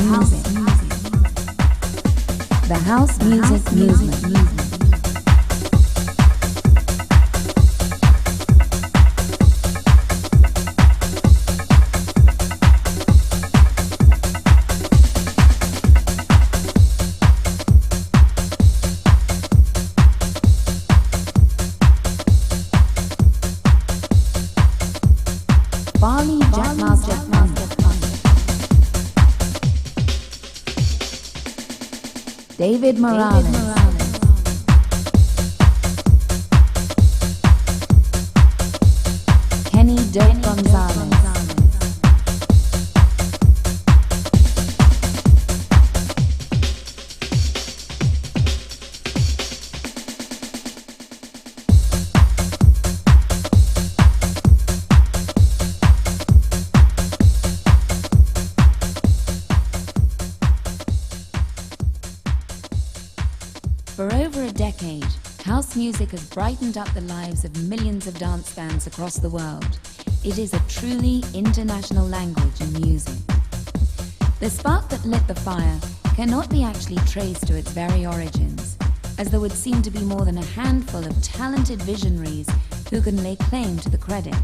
music. The house music movement. Farley Jackmaster Funk. David Morales. Kenny Dope Gonzalez. For over a decade, house music has brightened up the lives of millions of dance fans across the world. It is a truly international language in music. The spark that lit the fire cannot be actually traced to its very origins, as there would seem to be more than a handful of talented visionaries who can lay claim to the credit.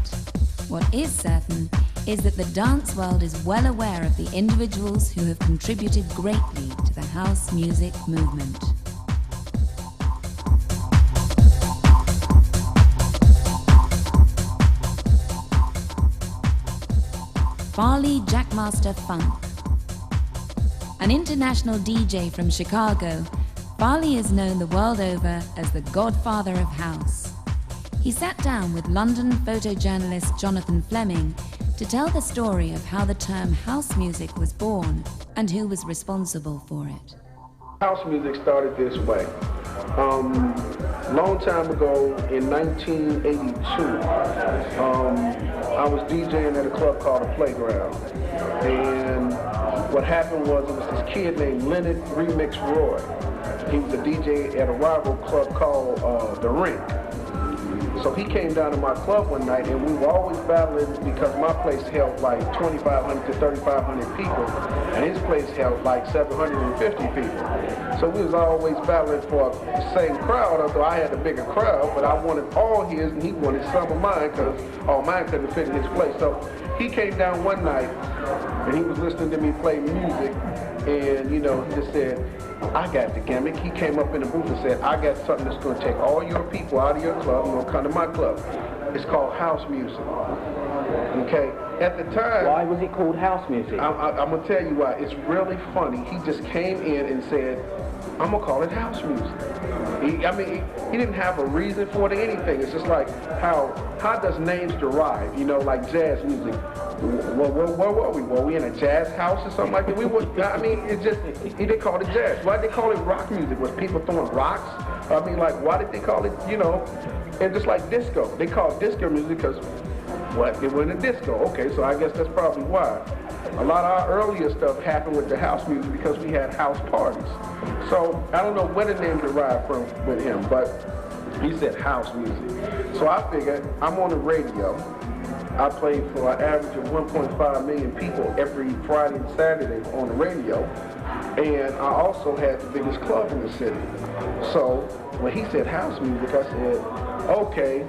What is certain is that the dance world is well aware of the individuals who have contributed greatly to the house music movement. Farley Jackmaster Funk. An international DJ from Chicago, Farley is known the world over as the godfather of house. He sat down with London photojournalist Jonathan Fleming to tell the story of how the term house music was born and who was responsible for it. House music started this way. Long time ago, in 1982, I was DJing at a club called The Playground. And what happened was, it was this kid named Leonard Remix Roy. He was a DJ at a rival club called The Rink. So he came down to my club one night, and we were always battling because my place held like 2,500 to 3,500 people, and his place held like 750 people. So we was always battling for the same crowd, although I had a bigger crowd, but I wanted all his and he wanted some of mine because all mine couldn't fit in his place. So he came down one night and he was listening to me play music, and he just said, I got the gimmick. He came up in the booth and said, I got something that's going to take all your people out of your club and going to come to my club. It's called house music. Okay? At the time... Why was it called house music? I'm going to tell you why. It's really funny. He just came in and said, I'm going to call it house music. He didn't have a reason for it or anything. It's just like, how does names derive? Like jazz music. Where were we? Were we in a jazz house or something like that? He didn't call it jazz. Why did they call it rock music? Was people throwing rocks? Why did they call it, and just like disco. They call it disco music because, it wasn't a disco. Okay, so I guess that's probably why. A lot of our earlier stuff happened with the house music because we had house parties. So I don't know where the name derived from with him, but he said house music. So I figured, I'm on the radio. I played for an average of 1.5 million people every Friday and Saturday on the radio. And I also had the biggest club in the city. So when he said house music, I said, okay,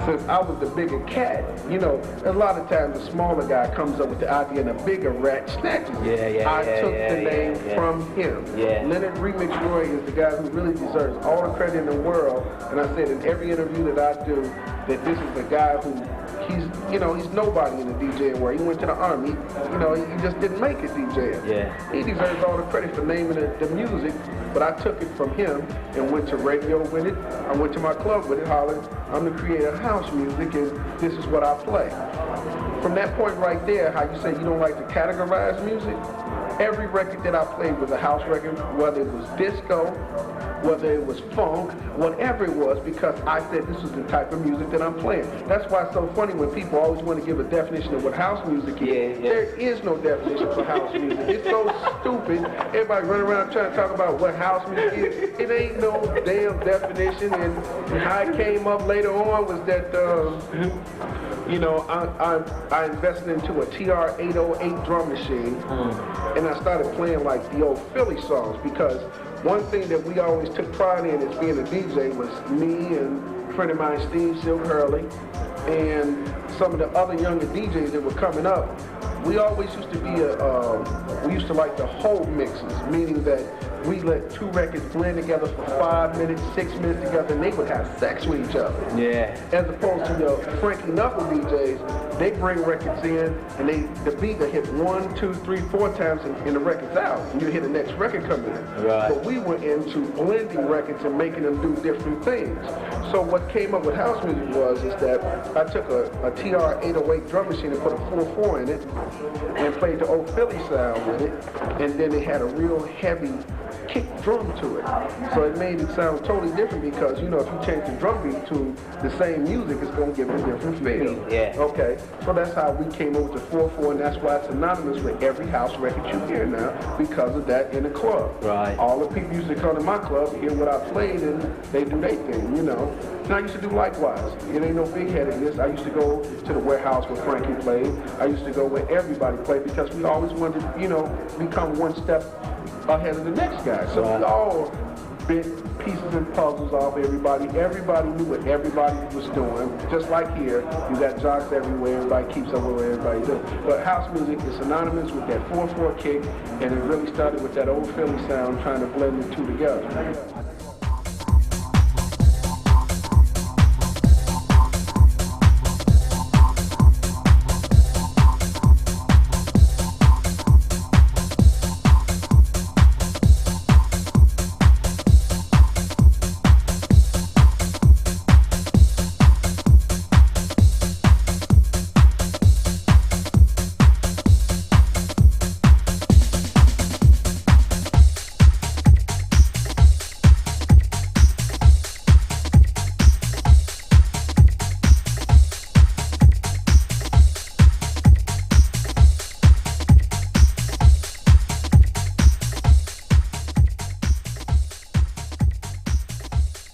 since I was the bigger cat, a lot of times the smaller guy comes up with the idea and the bigger rat snatches it. I took the name from him. Yeah. Leonard Remix Roy is the guy who really deserves all the credit in the world. And I said in every interview that I do that this is the guy who he's nobody in the DJing world. He went to the army. He just didn't make it DJing. Yeah. He deserves all the credit for naming the music, but I took it from him and went to radio with it. I went to my club with it, hollering, I'm the creator of house music, and this is what I play. From that point right there, how you say you don't like to categorize music, every record that I played was a house record, whether it was disco, whether it was funk, whatever it was, because I said this is the type of music that I'm playing. That's why it's so funny when people always want to give a definition of what house music is. Yeah. There is no definition for house music. It's so stupid. Everybody running around trying to talk about what house music is. It ain't no damn definition. And how it came up later on was that, you know, I invested into a TR-808 drum machine, and I started playing like the old Philly songs, because one thing that we always took pride in as being a DJ was me and a friend of mine, Steve Silk Hurley, and some of the other younger DJs that were coming up. We always used to be we used to like the whole mixes, meaning that we let two records blend together for 5 minutes, 6 minutes together, and they would have sex with each other. Yeah. As opposed to the Frankie Knuckle DJs, they bring records in, and the beat will hit 1, 2, 3, 4 times, and the record's out, and you hear the next record come in. Right. But we went into blending records and making them do different things. So what came up with house music is that I took a TR-808 drum machine and put a 4/4 in it, and played the old Philly sound with it, and then it had a real heavy kick drum to it. So it made it sound totally different, because, you know, if you change the drum beat to the same music, it's going to give it a different feel. Yeah. Okay, so that's how we came up with the 4/4, and that's why it's synonymous with every house record you hear now, because of that in the club. Right. All the people used to come to my club, hear what I played, and they do their thing, you know. And I used to do likewise. It ain't no big-headedness. I used to go to the warehouse where Frankie played. I used to go where everybody played, because we always wanted to, you know, become one step ahead of the next guy. So we all bit pieces and puzzles off everybody. Everybody knew what everybody was doing. Just like here, you got jocks everywhere. Everybody keeps up with what everybody does. But house music is synonymous with that 4/4 kick, and it really started with that old Philly sound, trying to blend the two together.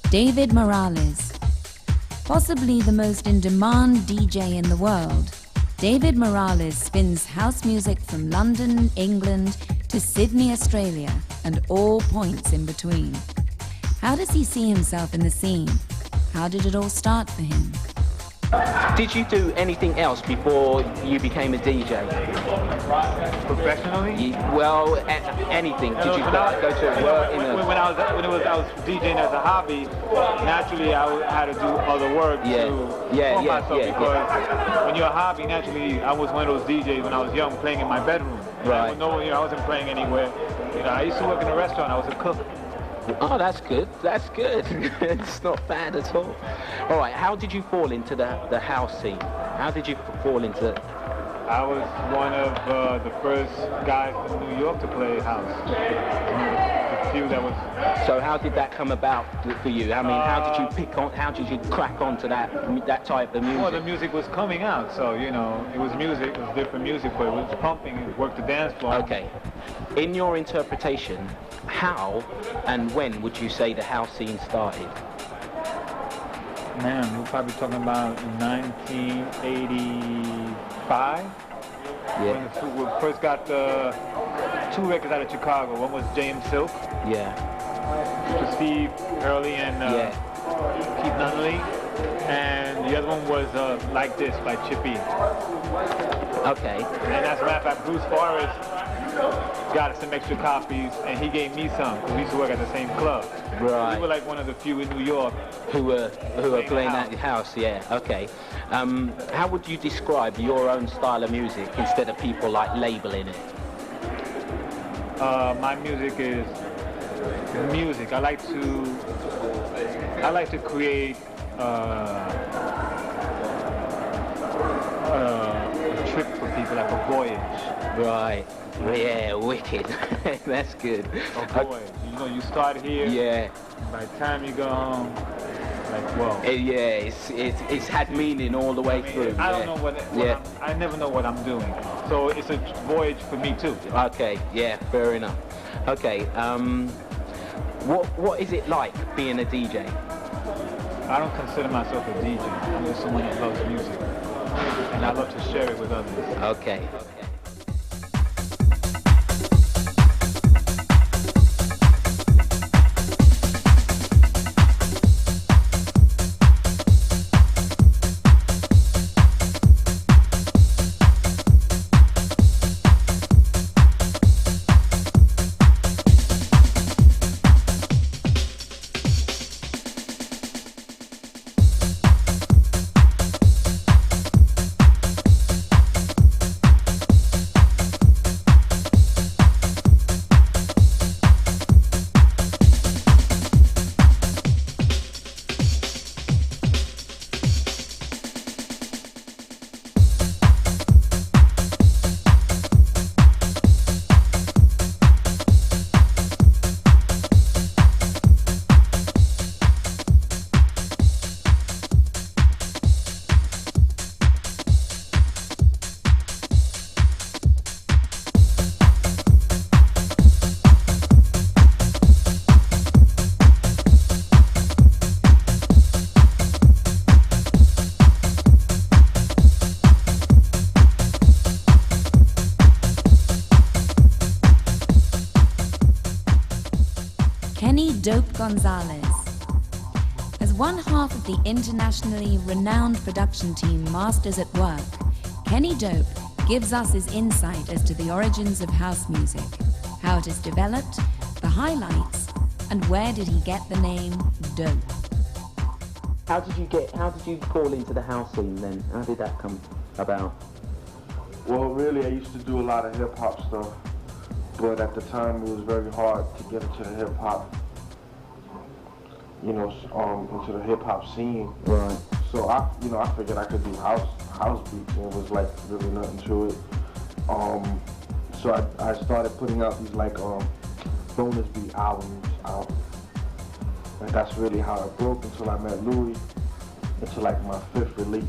David Morales. Possibly the most in-demand DJ in the world, David Morales spins house music from London, England to Sydney, Australia, and all points in between. How does he see himself in the scene? How did it all start for him? Did you do anything else before you became a DJ? Professionally? Anything. Did you go to work in a... When I was DJing as a hobby, naturally I had to do other work to perform myself, because when you're a hobby, naturally I was one of those DJs when I was young playing in my bedroom. Right. I wasn't playing anywhere. I used to work in a restaurant. I was a cook. Oh, that's good. That's good. It's not bad at all. All right, how did you fall into the house scene? How did you fall into it? I was one of the first guys in New York to play house. The few that was... So how did that come about for you? I mean, how did you how did you crack onto that type of music? Well, the music was coming out, so, it was music, it was different music, but it was pumping, it worked the dance floor. Okay. In your interpretation, how and when would you say the house scene started? Man, we're probably talking about 1985. Yeah. When we first got 2 records out of Chicago. One was James Silk. Yeah. To Steve Hurley and Keith Nunley. And the other one was Like This by Chippy. Okay. And as a matter of fact, Bruce Forrest got us some extra copies, and he gave me some, because we used to work at the same club. Right. We were like one of the few in New York who were playing at the house. Yeah. Okay. How would you describe your own style of music instead of people like labeling it? My music is music. I like to create a trip for people, like a voyage. Right. Yeah, wicked. That's good. A voyage. You know, you start here. Yeah. By the time you go home, like, whoa. Yeah, it's had meaning all the way through. I don't know what I never know what I'm doing. So it's a voyage for me too. Okay, yeah, fair enough. Okay, what is it like being a DJ? I don't consider myself a DJ. I'm just someone that loves music. And I love to share it with others. Okay. Dope Gonzalez. As one half of the internationally renowned production team Masters at Work, Kenny Dope gives us his insight as to the origins of house music, how it has developed, the highlights, and where did he get the name Dope. How did you fall into the house scene then? How did that come about? Well, really, I used to do a lot of hip-hop stuff, but at the time it was very hard to get into the hip-hop, into the hip-hop scene. Right. So I figured I could do house beats, and it was like really nothing to it. So I started putting out these bonus beat albums out, and that's really how it broke until I met Louis, into like my 5th release.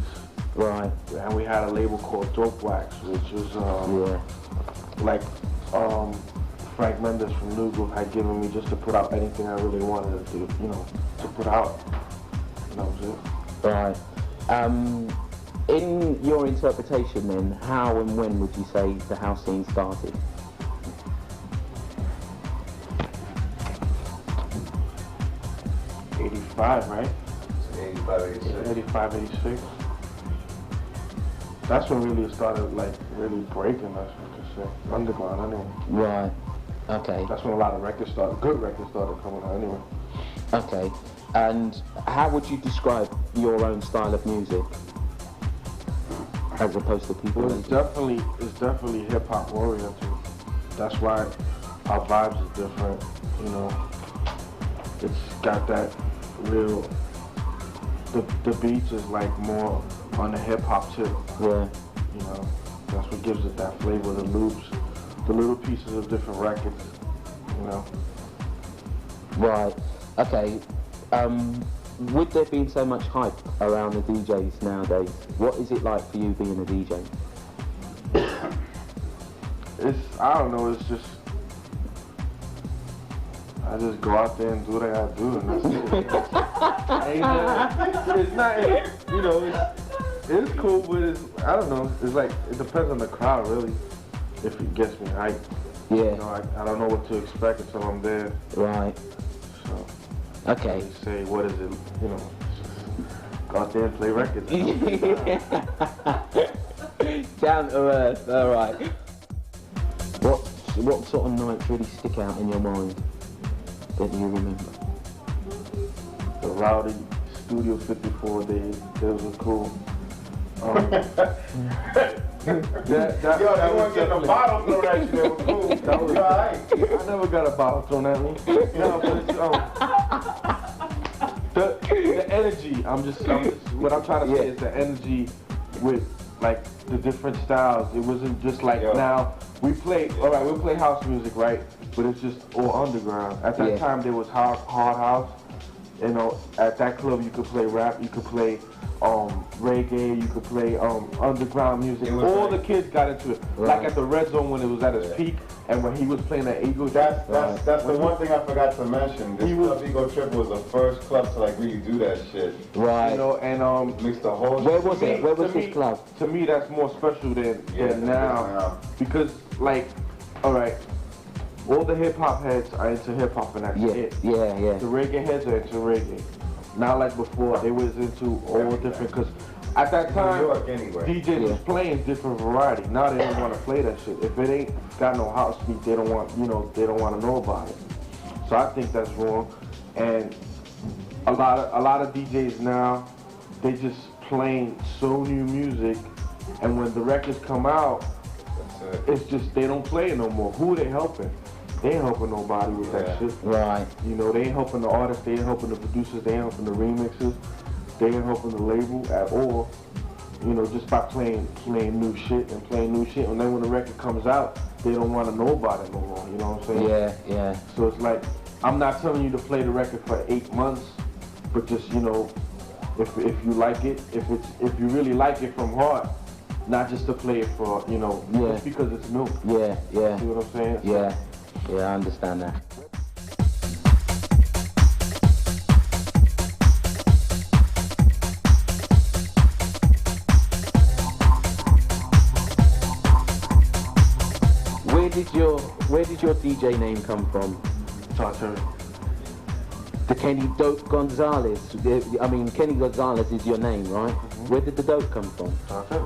Right. And we had a label called Dope Wax, which was Frank Mendes from Nugu had given me just to put out anything I really wanted to do, to put out. And that was it. Right. In your interpretation then, how and when would you say the house scene started? '85, right? 85, 86. 85, 86. That's when really it started, really breaking, that's what you say. Underground, anyway. Right. Okay. That's when a lot of good records started coming out, anyway. Okay. And how would you describe your own style of music as opposed to people? Well, it's definitely hip-hop oriented. That's why our vibes are different, It's got that real, the beats is more on the hip-hop tip. Yeah. That's what gives it that flavor, the loops, the little pieces of different records, Right. Okay. With there being so much hype around the DJs nowadays, what is it like for you being a DJ? I don't know, it's just, I just go out there and do what I gotta do, and that's it. It's not, it's cool, but I don't know, it depends on the crowd, really, if it gets me hyped. Yeah. I don't know what to expect until I'm there. Right. So. Okay. You say, what is it, go out there and play records. Down to earth, alright. What sort of nights really stick out in your mind that you remember? The rowdy Studio 54 days, those were cool. That was getting a bottle thrown at you, that was cool. That was right. I never got a bottle thrown at me. No, but it's, the energy, what I'm trying to say is the energy with like the different styles. It wasn't just like now we play house music, right? But it's just all underground. At that time there was hard house. You know, at that club you could play rap, you could play reggae, you could play underground music. All the kids got into it. Like at the Red Zone when it was at its peak, and when he was playing at Eagle. That's the one thing I forgot to mention. This club Ego Trip was the first club to like really do that shit. Right. You know, and mix the whole. Where was it? Where was this club? To me, that's more special than now, because like, all right. All the hip-hop heads are into hip-hop and that's it. Yeah. The reggae heads are into reggae. Not like before, they was into all different, because at that time, DJs was playing different variety. Now they don't want to play that shit. If it ain't got no house beat, they don't want, they don't want to know about it. So I think that's wrong. And a lot of DJs now, they just playing so new music, and when the records come out, it's just, they don't play it no more. Who are they helping? They ain't helping nobody with that shit. Right. They ain't helping the artists, they ain't helping the producers, they ain't helping the remixes, they ain't helping the label at all. Just by playing new shit. And then when the record comes out, they don't want to know about it no more, you know what I'm saying? Yeah. So it's like, I'm not telling you to play the record for 8 months, but just, if you like it, if you really like it from heart, not just to play it for, just because it's new. Yeah. See what I'm saying? Yeah, I understand that. Where did your DJ name come from? Tartary. The Kenny Dope Gonzalez. Kenny Gonzalez is your name, right? Mm-hmm. Where did the dope come from? Tartary.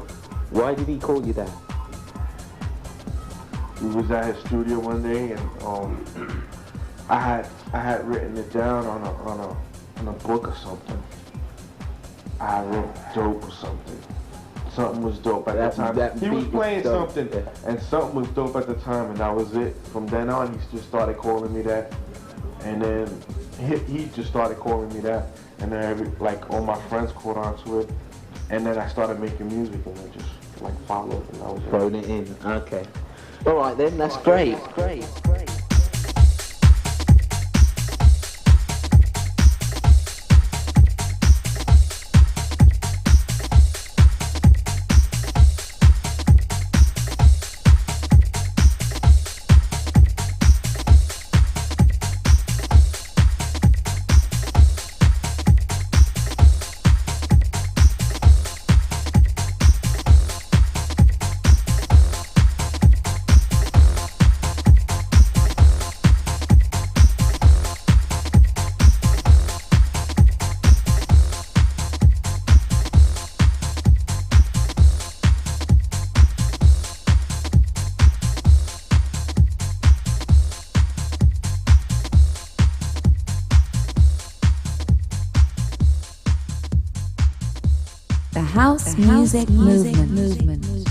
Why did he call you that? We was at his studio one day, and I had written it down on a book or something. I wrote dope or something. Something was dope at that time. He was playing something, and something was dope at the time, and that was it. From then on, he just started calling me that, and then he just started calling me that, and then all my friends caught on to it, and then I started making music, and I just followed, and I was throwing it in. Okay. All right then, that's great. Great. House music movement.